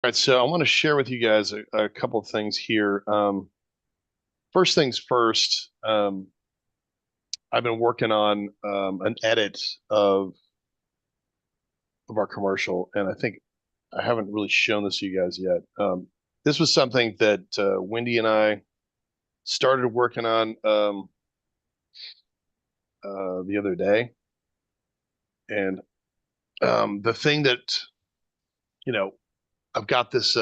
All right, so I want to share with you guys a couple of things here. First things first, I've been working on an edit of of our commercial, and I think I haven't really shown this to you guys yet. This was something that Wendy and I started working on the other day, and the thing that you know I've got this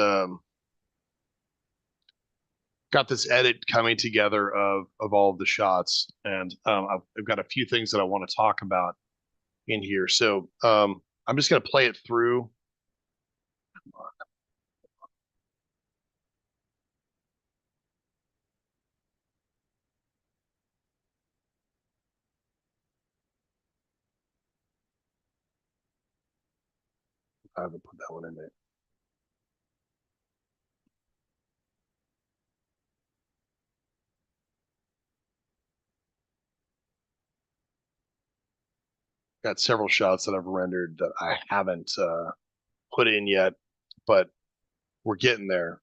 edit coming together of all of the shots, and I've got a few things that I want to talk about in here. So I'm just going to play it through. I haven't put that one in there. Got several shots that I've rendered that I haven't put in yet, but we're getting there.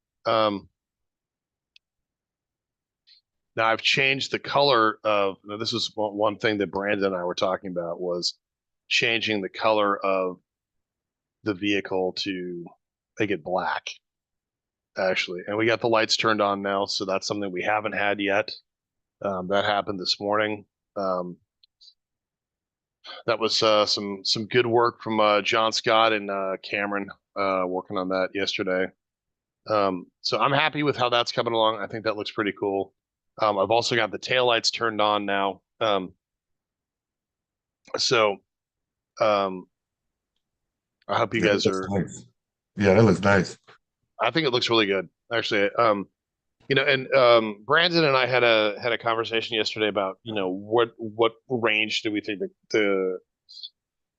Now I've changed the color of. Now this was one thing that Brandon and I were talking about was changing the color of the vehicle to make it black, actually. And we got the lights turned on now, so that's something we haven't had yet. That happened this morning. Um, that was some good work from John Scott and Cameron working on that yesterday. So I'm happy with how that's coming along. I think that looks pretty cool. I've also got the taillights turned on now. So um, I hope you Yeah, that guys looks are. nice. Yeah, that looks nice. I think it looks really good, actually. And Brandon and I had a conversation yesterday about what range do we think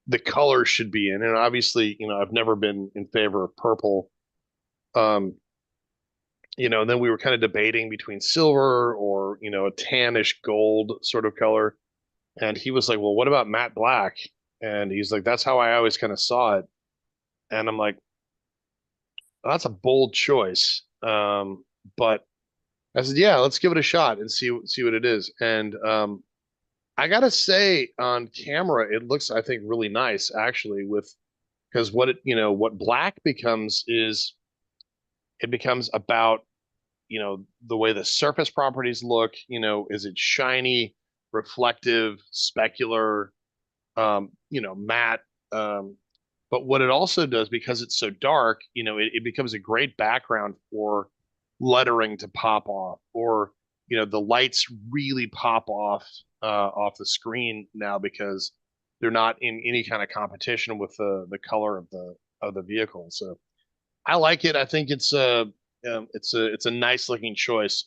the color should be in, and obviously I've never been in favor of purple. Um, and then we were kind of debating between silver or a tannish gold sort of color, and he was like, "Well, what about matte black?" And he's like, "That's how I always kind of saw it," and I'm like, well, "That's a bold choice." But I said, "Yeah, let's give it a shot and see what it is." And I gotta say, on camera, it looks, I think, really nice actually. With because what black becomes is it becomes about the way the surface properties look. Is it shiny, reflective, specular, matte? Um, but what it also does, because it's so dark, it becomes a great background for lettering to pop off, or the lights really pop off the screen now because they're not in any kind of competition with the color of the vehicle. So I like it. I think it's a nice looking choice.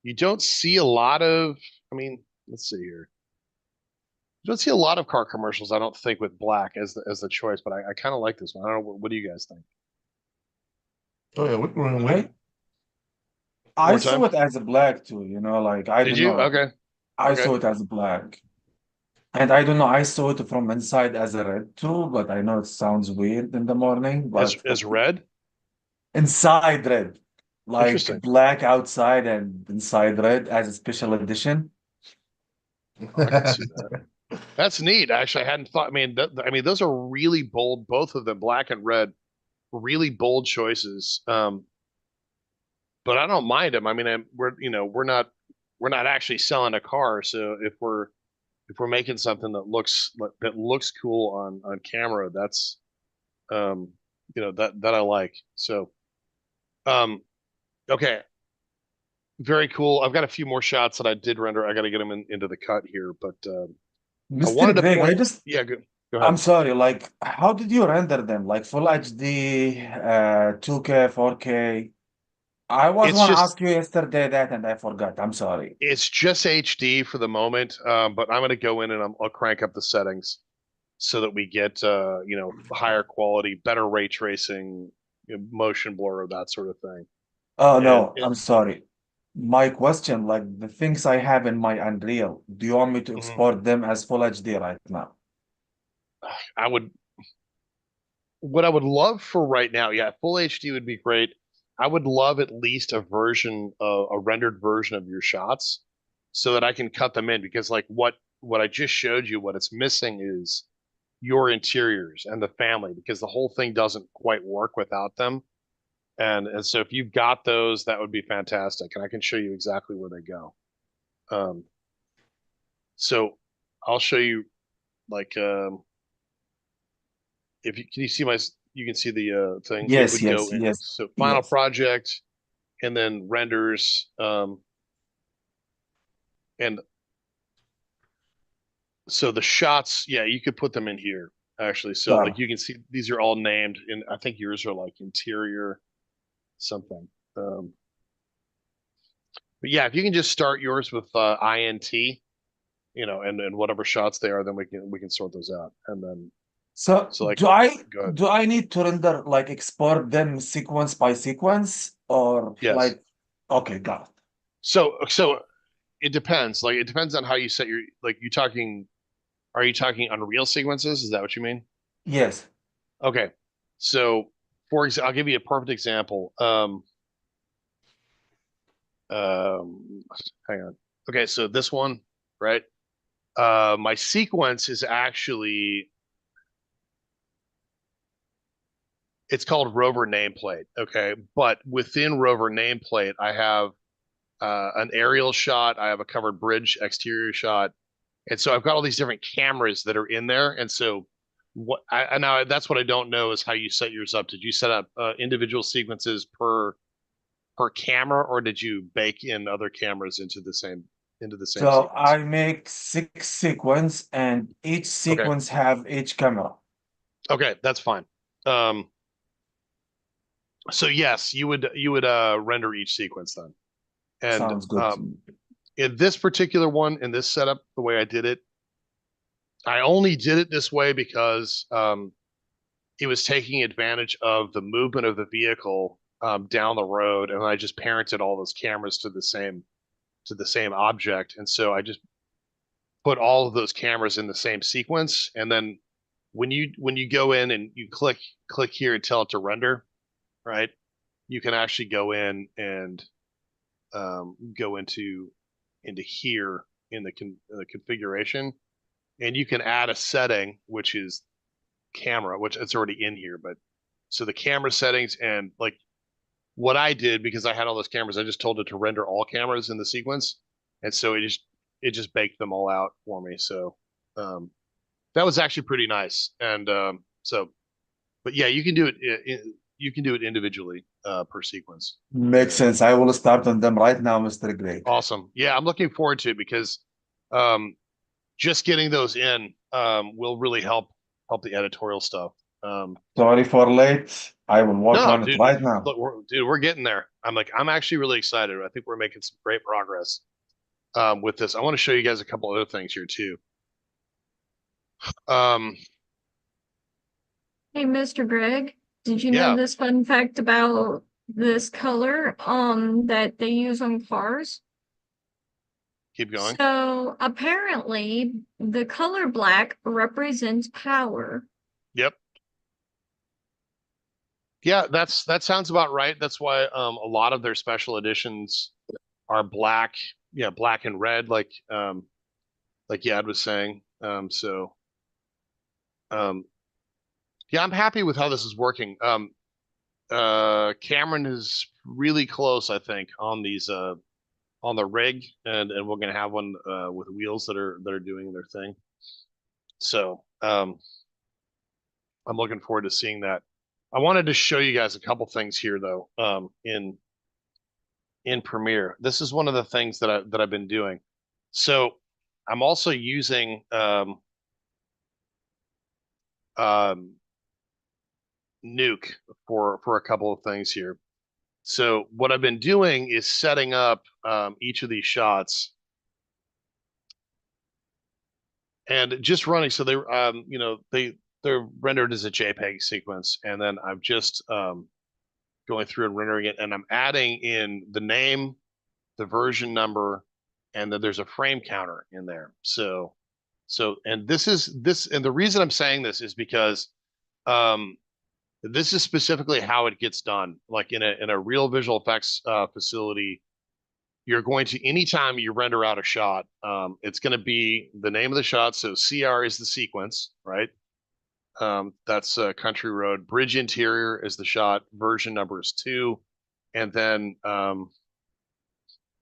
You don't see a lot of. I mean, let's see here. You don't see a lot of car commercials. I don't think with black as the choice, but I kind of like this one. I don't know. What do you guys think? Oh yeah, what room? What? I One I more saw time. it as a black too, like I Did don't you? know. Okay. I Okay. saw it as a black. And I don't know, I saw it from inside as a red too, but I know it sounds weird in the morning, but As red. inside red. Like Interesting. black outside and inside red as a special edition. Oh, I could see that. That's neat. Actually, I hadn't thought. I mean, those are really bold. Both of them, black and red, really bold choices. But I don't mind them. I mean, we're not actually selling a car, so if we're making something that looks cool on camera, that's that I like. So um, okay, very cool. I've got a few more shots that I did render. I got to get them into the cut here, but I Mr. wanted to Greg, point. Yeah, go I'm ahead. sorry, like how did you render them? Like full HD, 2K, 4K? I was It's gonna just ask you yesterday that and I forgot. I'm sorry. it's just HD for the moment, but I'm going to go in and I'll crank up the settings so that we get higher quality, better ray tracing, motion blur, that sort of thing. Oh And no, I'm sorry. My question, like the things I have in my Unreal, do you want me to mhm, export them as full HD right now? I would what I would love for right now, yeah, full HD would be great. I would love at least a rendered version of your shots, so that I can cut them in because like what I just showed you, what it's missing is your interiors and the family because the whole thing doesn't quite work without them. And so if you've got those, that would be fantastic, and I can show you exactly where they go. Um, so I'll show you like if you can you see my you can see the thing. It Yes, would go yes, in. yes, So final yes. project and then renders and so the shots, yeah, you could put them in here actually. So like Sure. you can see these are all named, and I think yours are like interior something. Um, but yeah, if you can just start yours with INT, and whatever shots they are, then we can sort those out. And then So so like go ahead. do I need to render like export them sequence by sequence or Yes. like okay, got it. So it depends. Like it depends on how you set your like you talking are you talking Unreal sequences? Is that what you mean? Yes. Okay. So for example, I'll give you a perfect example. Um hang on. Okay, so this one, right? My sequence is actually it's called Rover nameplate, okay? But within Rover nameplate, I have an aerial shot, I have a covered bridge exterior shot, and so I've got all these different cameras that are in there. And so now that's what I don't know is how you set yours up. Did you set up individual sequences per camera, or did you bake in other cameras into the same So sequence? I make 6 sequence and each Okay, sequence have each camera. okay, that's fine. Um, so yes, you would render each sequence then, and Sounds good to me. in this particular one, in this setup, the way I did it, I only did it this way because it was taking advantage of the movement of the vehicle down the road, and I just parented all those cameras to the same object, and so I just put all of those cameras in the same sequence, and then when you go in and you click here and tell it to render, right? You can actually go in and go into here in the configuration, and you can add a setting which is camera, which it's already in here, but so the camera settings and like what I did because I had all those cameras, I just told it to render all cameras in the sequence, and so it just baked them all out for me. So um, that was actually pretty nice. And but yeah, you can do it individually per sequence. Makes And sense. I will start on them right now, Mr. Greg. awesome. Yeah, I'm looking forward to it because um, just getting those in will really help the editorial stuff. Sorry for late. I will work No, on it dude, right now. look, we're getting there. I'm actually really excited. I think we're making some great progress with this. I want to show you guys a couple other things here too. Um, Hey, Mr. Greg, did you know yeah, this fun fact about this color that they use on cars? keep going. So apparently the color black represents power. Yep. Yeah, that sounds about right. That's why a lot of their special editions are black. Yeah, black and red, like Yad was saying. Um, yeah, I'm happy with how this is working. Cameron is really close, I think, on the rig, and we're gonna have one with wheels that are doing their thing. So I'm looking forward to seeing that. I wanted to show you guys a couple things here though. In Premiere, this is one of the things that I've been doing. So I'm also using um, Nuke for a couple of things here. So what I've been doing is setting up each of these shots and just running. So they're rendered as a JPEG sequence, and then I'm just going through and rendering it, and I'm adding in the name, the version number, and then there's a frame counter in there. And this, and the reason I'm saying this is because um, This is specifically how it gets done. Like in a real visual effects facility, you're going to anytime you render out a shot, it's going to be the name of the shot. So CR is the sequence, right? That's Country Road. Bridge interior is the shot. Version number is 2, and then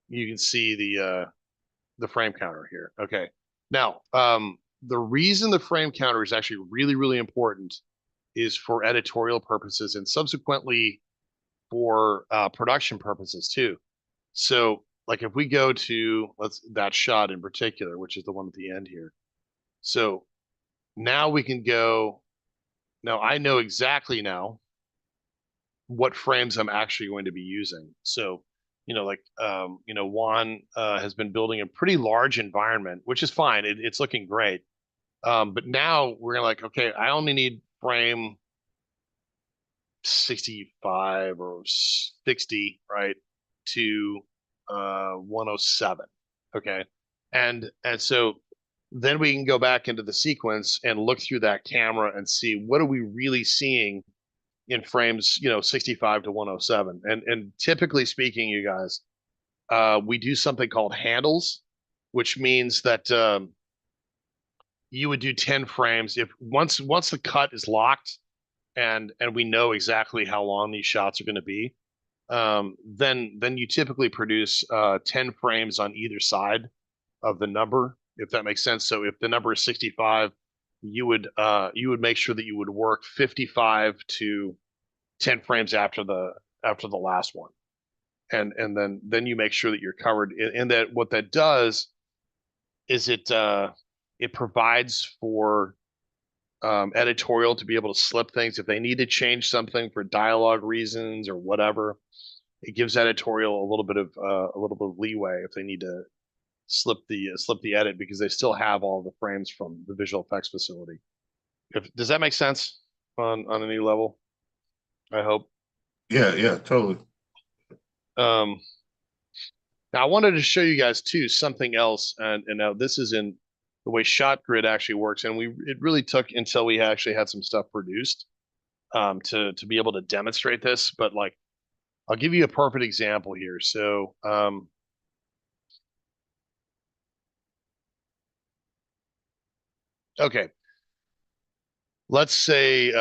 you can see the frame counter here. Okay. Now, the reason the frame counter is actually really, really important is for editorial purposes and subsequently for production purposes too. So, like if we go to that shot in particular, which is the one at the end here. So now we can go. Now I know exactly now what frames I'm actually going to be using. So, Juan has been building a pretty large environment, which is fine. It's looking great. But now we're gonna like, okay, I only need frame 65 or 60, right, to 107. Okay. And so then we can go back into the sequence and look through that camera and see what are we really seeing in frames, 65 to 107. And typically speaking, you guys, we do something called handles, which means that you would do 10 frames if once the cut is locked and we know exactly how long these shots are going to be, then you typically produce 10 frames on either side of the number, if that makes sense. So if the number is 65, you would make sure that you would work 55 to 10 frames after the last one. And then you make sure that you're covered. And that what that does is it provides for editorial to be able to slip things if they need to change something for dialogue reasons or whatever. It gives editorial a little bit of leeway if they need to slip the edit because they still have all the frames from the visual effects facility. Does that make sense on any level? I hope. Yeah, totally. Now I wanted to show you guys too something else, and now this is in the way shot grid actually works, and it really took until we actually had some stuff produced to be able to demonstrate this. But like, I'll give you a perfect example here. So okay, let's say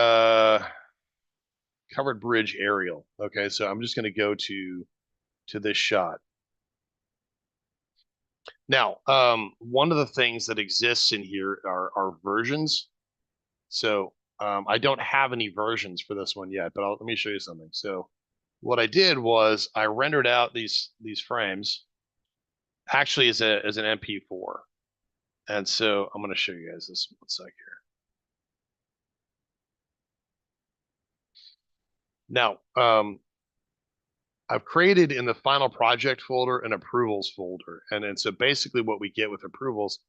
covered bridge aerial. Okay, so I'm just going to go to this shot. Now, one of the things that exists in here are versions. So I don't have any versions for this one yet, but let me show you something. So what I did was I rendered out these frames actually as an MP4. And so I'm going to show you guys this one sec here. Now, I've created in the final project folder an approvals folder. And so basically what we get with approvals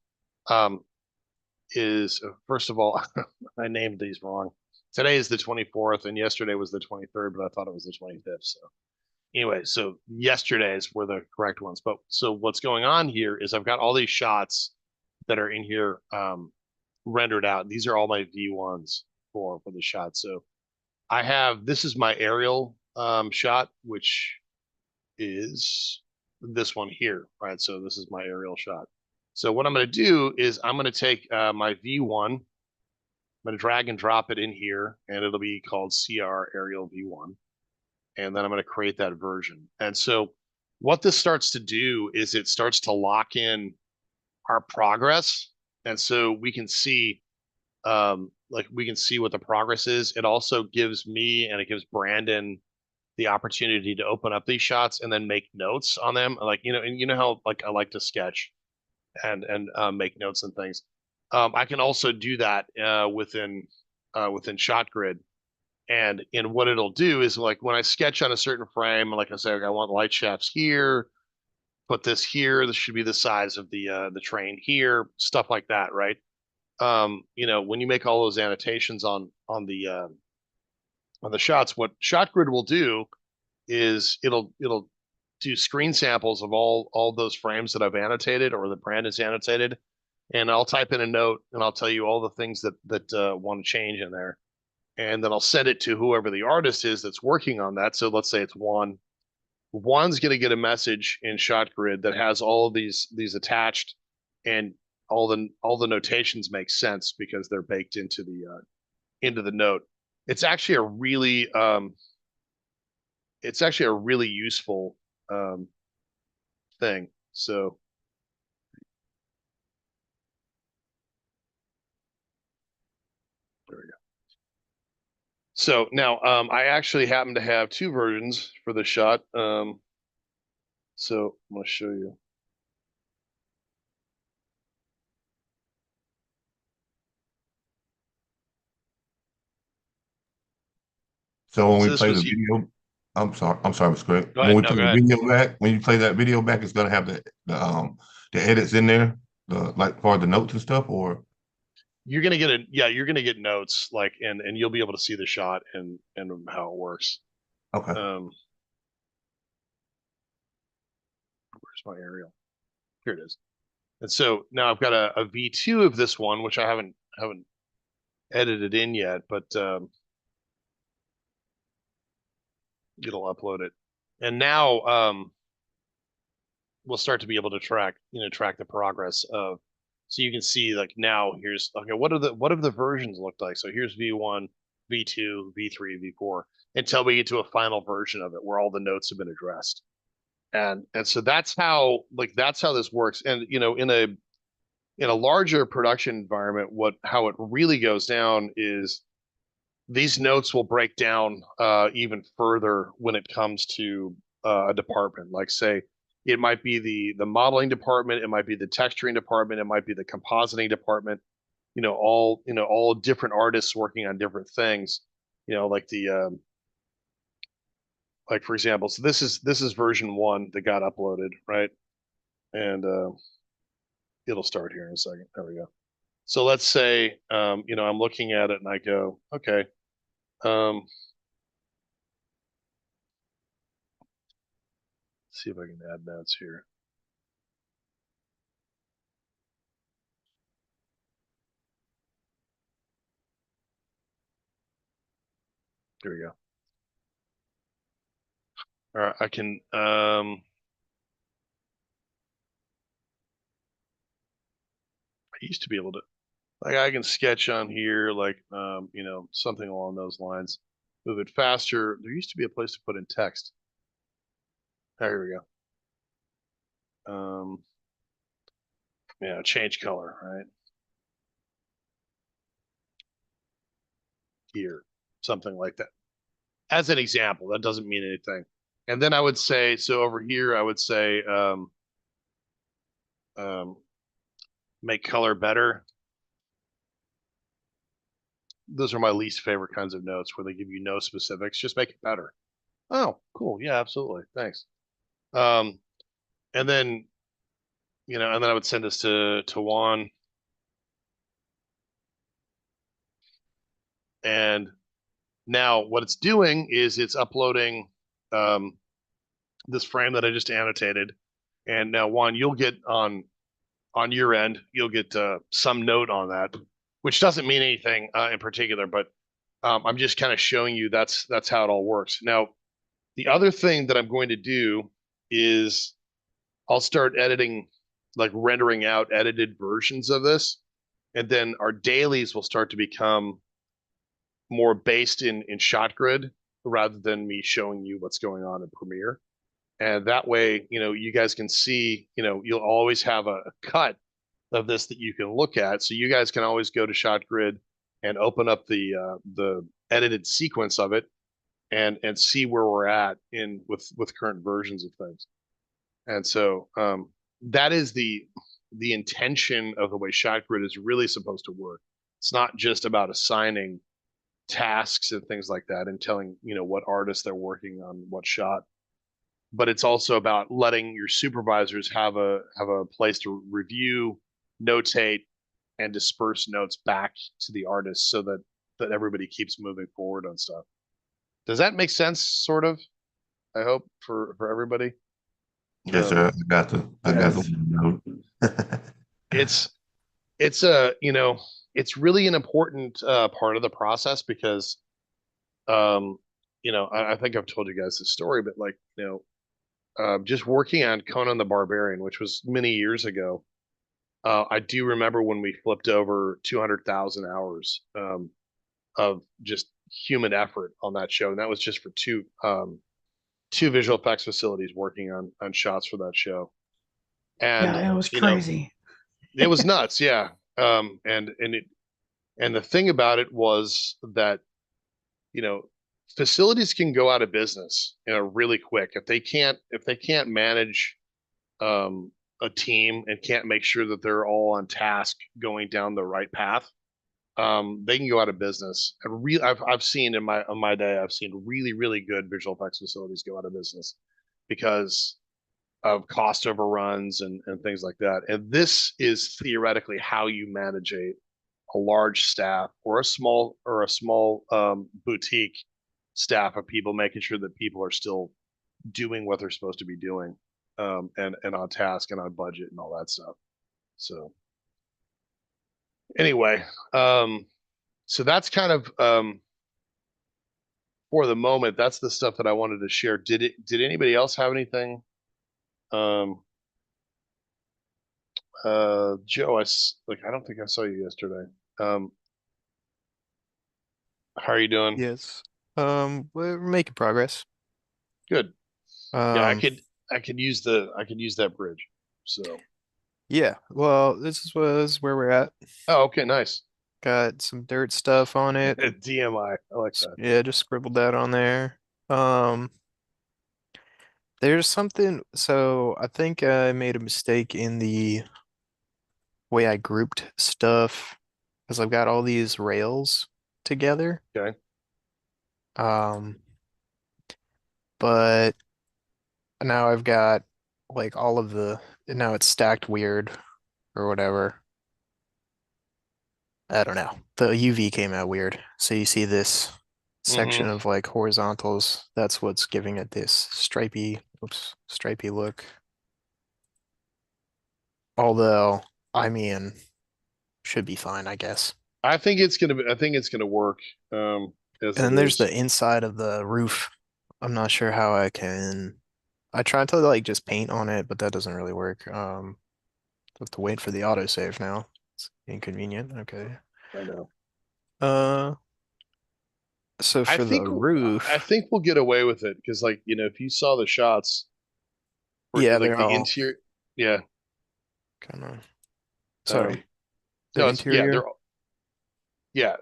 is, first of all, I named these wrong. Today is the 24th and yesterday was the 23rd, but I thought it was the 25th. So anyway, so yesterday's were the correct ones. But so what's going on here is I've got all these shots that are in here rendered out. These are all my V1s for the shot. So this is my aerial shot, which is this one here, right? So this is my aerial shot. So what I'm going to do is I'm going to take my V1, I'm going to drag and drop it in here, and it'll be called CR Aerial V1. And then I'm going to create that version. And so what this starts to do is it starts to lock in our progress. And so we can see we can see what the progress is. It also gives me and it gives Brandon the opportunity to open up these shots and then make notes on them. Like, and you know how like I like to sketch and make notes and things. I can also do that within ShotGrid. And what it'll do is like when I sketch on a certain frame, like I say, I want light shafts here, put this here. This should be the size of the train here, stuff like that, right? When you make all those annotations on the shots, what ShotGrid will do is it'll do screen samples of all those frames that I've annotated or that Brandon's annotated, and I'll type in a note and I'll tell you all the things that want to change in there, and then I'll send it to whoever the artist is that's working on that. So let's say it's Juan. Juan's going to get a message in ShotGrid that has all of these attached, and all the notations make sense because they're baked into the note. It's actually a really useful thing. So there we go. So now I actually happen to have two versions for the shot. So I'm going to show you. So when So we this play the was video, I'm sorry, Mr. Craig. Go When ahead. we No, play go the ahead. video back, when you play that video back, it's gonna have the edits in there, like for the notes and stuff, or You're gonna get notes like and you'll be able to see the shot and how it works. okay. Where's my aerial? Here it is. And so now I've got a V2 of this one, which I haven't edited in yet, but it'll upload it. And now we'll start to be able to track the progress of. So you can see like now here's okay, what have the versions looked like? So here's V1, V2, V3, V4 until we get to a final version of it where all the notes have been addressed. And so that's how this works. And in a larger production environment, how it really goes down is these notes will break down even further when it comes to a department. Like say, it might be the modeling department, it might be the texturing department, it might be the compositing department. All different artists working on different things. Like for example, so this is version 1 that got uploaded, right? And it'll start here in a second. There we go. So let's say I'm looking at it and I go, okay. See if I can add notes here. There we go. All right, I can I used to be able to like I can sketch on here like something along those lines. Move it faster. There used to be a place to put in text. Oh, here we go. Yeah, change color, right? Here, something like that. As an example, that doesn't mean anything. And then I would say, so over here, I would say, make color better. Those are my least favorite kinds of notes where they give you no specifics. Just make it better. Oh, cool. Yeah, absolutely. Thanks. Um, and then, I would send this to Juan. And now what it's doing is it's uploading this frame that I just annotated. And now Juan, you'll get on your end, you'll get some note on that, which doesn't mean anything in particular, but I'm just kind of showing you that's how it all works. Now, the other thing that I'm going to do is I'll start editing, like rendering out edited versions of this, and then our dailies will start to become more based in ShotGrid rather than me showing you what's going on in Premiere. And that way, you guys can see, you'll always have a cut of this that you can look at. So you guys can always go to ShotGrid and open up the edited sequence of it and see where we're at with current versions of things. And so that is the intention of the way ShotGrid is really supposed to work. It's not just about assigning tasks and things like that and telling what artists they're working on what shot, but it's also about letting your supervisors have a place to review, notate, and disperse notes back to the artist so that everybody keeps moving forward on stuff. Does that make sense? Sort of. I hope for everybody. Yes, sir. I got Yes. the note. It's it's really an important part of the process because I think I've told you guys this story, but like, just working on Conan the Barbarian, which was many years ago. I do remember when we flipped over 200,000 hours of just human effort on that show, and that was just for two visual effects facilities working on shots for that show. And Yeah, it was crazy. it was nuts, yeah. And the thing about it was that you know facilities can go out of business, really quick if they can't manage um, a team and can't make sure that they're all on task going down the right path. They can go out of business. And I've seen on my day, I've seen really really good visual effects facilities go out of business because of cost overruns and things like that. And this is theoretically how you manage a large staff or a small boutique staff of people, making sure that people are still doing what they're supposed to be doing, and on task and on budget and all that stuff. So anyway, so that's kind of for the moment. That's the stuff that I wanted to share. Did anybody else have anything? Um, Joe, I don't think I saw you yesterday. Um, how are you doing? Yes. We're making progress. Good. Yeah, Um, I could use that bridge. So, yeah. Well, was where we're at. oh, okay, nice. Got some dirt stuff on it. DMI. I like that. Yeah, just scribbled that on there. Um, there's something, so I think I made a mistake in the way I grouped stuff because I've got all these rails together. Okay. Um, but now I've got like all of now it's stacked weird or whatever. I don't know. The UV came out weird. So you see this section Mm-hmm. of like horizontals. That's what's giving it this stripy look. Although, I mean, should be fine, I guess. I think it's gonna work. As And it then there's is. the inside of the roof. I'm not sure how I tried to like just paint on it, but that doesn't really work. Have to wait for the autosave now. It's inconvenient. Okay. I know. Uh, so I for the think I roof, think we'll get away with it because, like, if you saw the shots for yeah, like they're the all interior, yeah, kind of, um, sorry, the no, they're interior.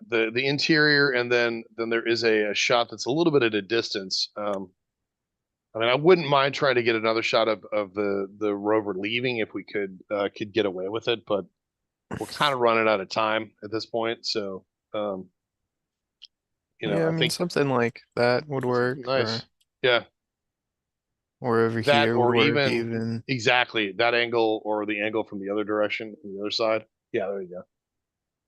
the interior, and then there is a shot that's a little bit at a distance. I mean, I wouldn't mind trying to get another shot of the rover leaving if we could get away with it, but we're kind of running out of time at this point. So, um, Yeah, I I mean think something like that would work, nice, yeah, or over that here would or work even even. exactly that angle or the angle from the other direction, from the other side. Yeah, there you go.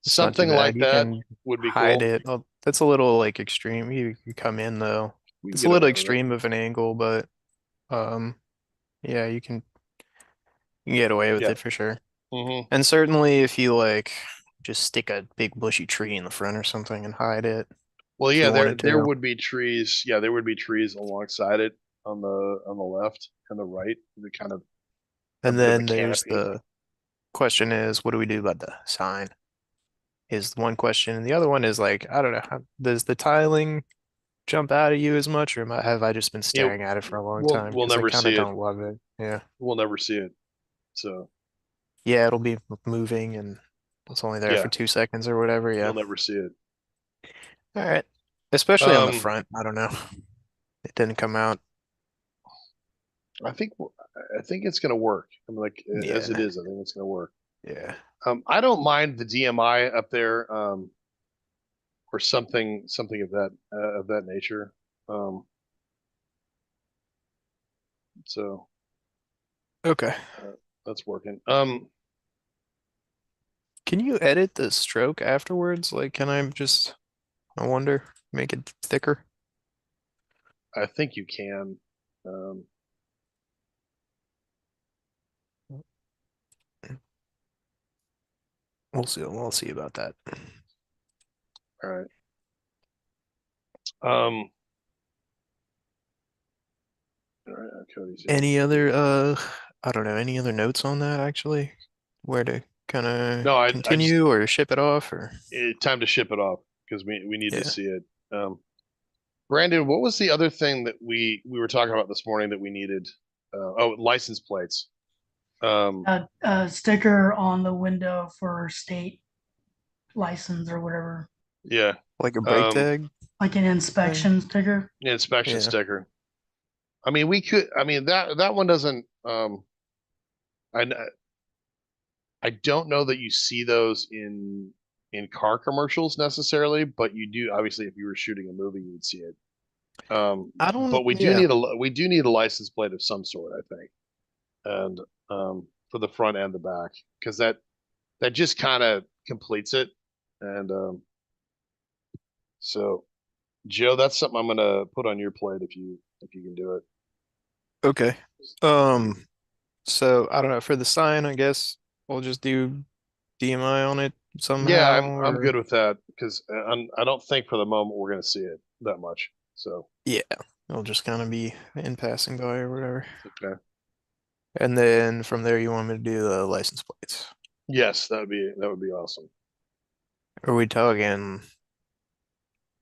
It's not too Something bad. like You that can would be hide cool. it. Oh, that's a little like extreme. You can come in though. We can It's a get little away with it. extreme of an angle, but um, yeah, you can get away with Yeah. it for sure. Hmm. And certainly if you like just stick a big bushy tree in the front or something and hide it Well, if yeah, you there wanted there to. would be trees. Yeah, there would be trees alongside it on the left and the right. The kind of a And bit of a then there's canopy. the question is, what do we do about the sign? Is one question. And the other one is like, I don't know, does the tiling jump out at you as much, or have I just been Yeah, staring at it for a long time? we'll Because I never kind of see it. don't love it. Yeah. We'll never see it. So Yeah, it'll be moving and it's only there for yeah, 2 seconds or whatever. you'll Yeah. never see it. All right. Especially on the Um, front. I don't know. It didn't come out. I think it's gonna work. I mean, like as it Yeah. is, I think it's gonna work. Yeah. I don't mind the DMI up there, or something of that nature. Um, so Okay. uh, that's working. Can you edit the stroke afterwards? Like, I wonder, make it thicker? I think you can. Um, We'll see. We'll see about that. all right. Um, all right, Cody's here. Any other I don't know, any other notes on that actually? Where to kind of No, I just continue or ship it off or time to ship it off because we need to yeah. see it. Brandon, what was the other thing that we were talking about this morning that we needed? License plates. A sticker on the window for state license or whatever, Yeah. Like a brake Um, tag like an thing? inspection sticker. inspection Yeah. sticker. I mean, we could. I mean that one doesn't. I I don't know that you see those in car commercials necessarily, but you do obviously if you were shooting a movie, you would see it. I don't But we do yeah. need a license plate of some sort, I think, and for the front and the back, because that just kind of completes it. And so, Joe, that's something I'm gonna put on your plate if you can do it. Okay. So I don't know, for the sign, I guess we'll just do DMI on it Yeah, somehow I'm good or with that because I don't think for the moment we're gonna see it that much. So yeah, it'll just kind of be in passing by or whatever. okay. And then from there you want me to do the license plates. Yes, that would be awesome. Are we talking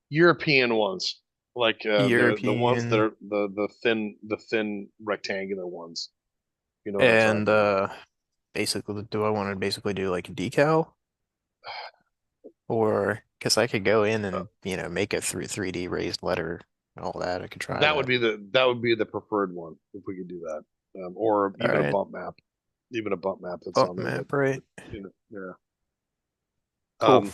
European ones, like the ones that European are the thin rectangular ones. You know what I'm and talking about. basically do I want to basically do like a decal or because I could go in Uh, and make a 3D raised letter and all that. I could try that would that. be the preferred one if we could do that, or All right, even a bump map that's bump on there. map, right? Yeah. Cool.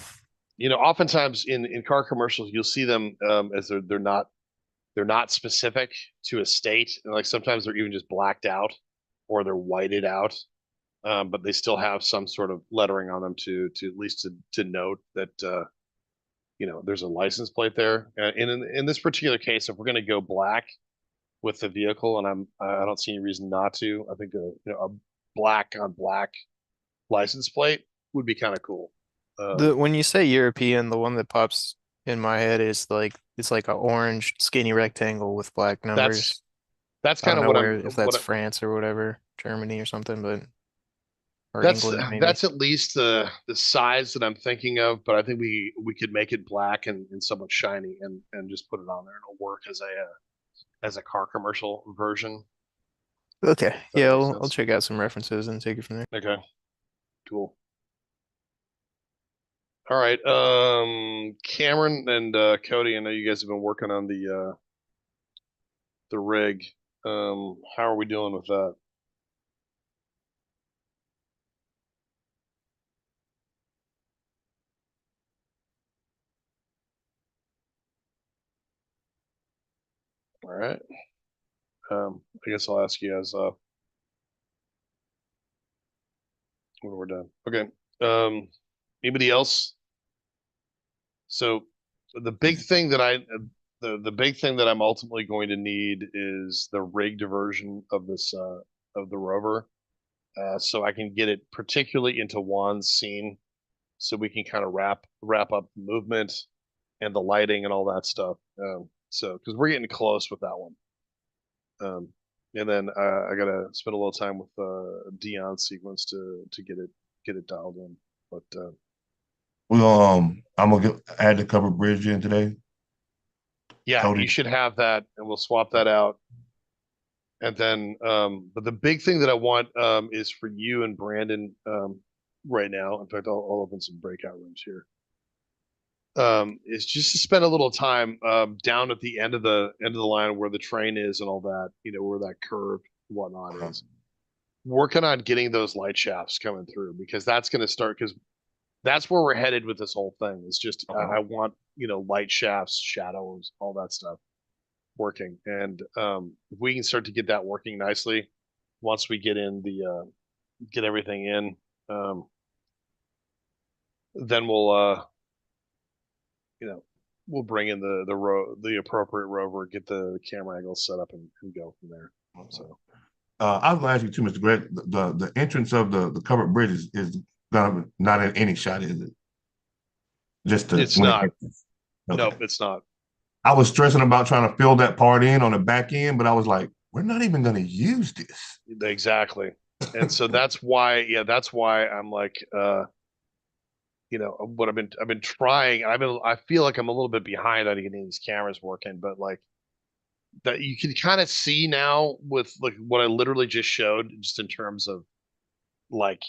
Oftentimes in car commercials, you'll see them as they're not specific to a state, and like sometimes they're even just blacked out or they're whited out, but they still have some sort of lettering on them to at least to note that there's a license plate there. In this particular case, if we're going to go black with the vehicle, and I don't see any reason not to. I think a black on black license plate would be kind of cool. The when you say European, the one that pops in my head is like it's like a orange skinny rectangle with black that's numbers. that's I kind don't of know what where I'm if what that's France or whatever, Germany or something, but or that's England maybe. that's at least the size that I'm thinking of. But I think we could make it black and somewhat shiny and just put it on there, and it'll work as a car commercial version. Okay, If that yeah, makes I'll sense. check out some references and take it from there. Okay, cool. All right, Cameron and Cody, I know you guys have been working on the rig. How are we doing with that? All right. I guess I'll ask you guys when we're done. Okay. Anybody else? So the big thing that the big thing that I'm ultimately going to need is the rigged version of this of the rover, so I can get it particularly into Juan's scene, so we can kind of wrap up the movement and the lighting and all that stuff. So because we're getting close with that one. Um, and then I gotta spend a little time with Dion sequence to get it dialed in. But I'm gonna add the covered bridge in today. yeah, you Cody. should have that, and we'll swap that out. And then, but the big thing that I want is for you and Brandon right now. In fact, I'll open some breakout rooms here. Is just to spend a little time down at the end of the line where the train is and all that. Where that curve and whatnot Uh-huh. is. Working on getting those light shafts coming through because that's going to start because that's where we're headed with this whole thing. It's just Uh-huh. I want light shafts, shadows, all that stuff working, and if we can start to get that working nicely, once we get in get everything in, then you know we'll bring in the appropriate rover, get the camera angles set up, and go from there. So I was gonna ask you too, Mr. Greg. The entrance of the covered bridge is gonna not in any shot, is it? Just the it's when it not. enters. Nope, Okay. it's not. I was stressing about trying to fill that part in on the back end, but I was like, we're not even going to use this. Exactly. And so that's why, that's why I'm like, what I've been trying. I feel like I'm a little bit behind on getting these cameras working, but like that you can kind of see now with like what I literally just showed, just in terms of like,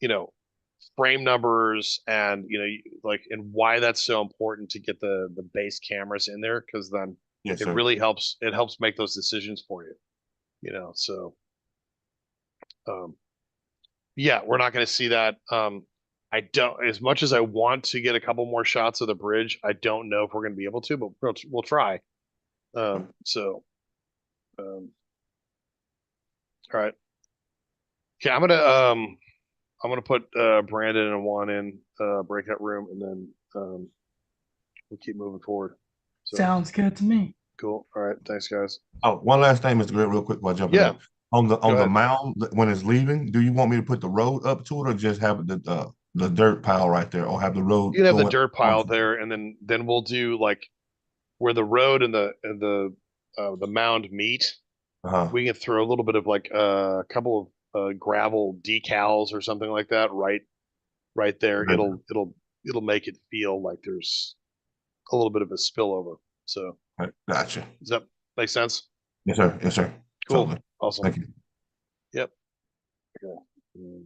you know, frame numbers and like and why that's so important to get the base cameras in there, because then Yes, it sir. really helps. It helps make those decisions for you. So um, yeah, we're not going to see that. I don't, as much as I want to get a couple more shots of the bridge, I don't know if we're going to be able to, but we'll try. So, um, all right. Okay, I'm gonna put Brandon and Juan in breakout room, and then we'll keep moving forward. So Sounds good to me. cool. All right, thanks, guys. Oh, one last thing, Mr. Grant, real quick while jumping Yeah, in. On go the ahead. mound when it's leaving, do you want me to put the road up to it or just have the dirt pile right there, or have the road You can have the going dirt pile onto it? there, and then we'll do like where the road and the mound meet. Uh-huh. We can throw a little bit of like a couple of gravel decals or something like that right there. Right. It'll make it feel like there's a little bit of a spillover. So Right. Gotcha. does that make sense? Yes, sir. Yes, sir. Cool. Totally. Awesome. Thank you. Yep. Okay.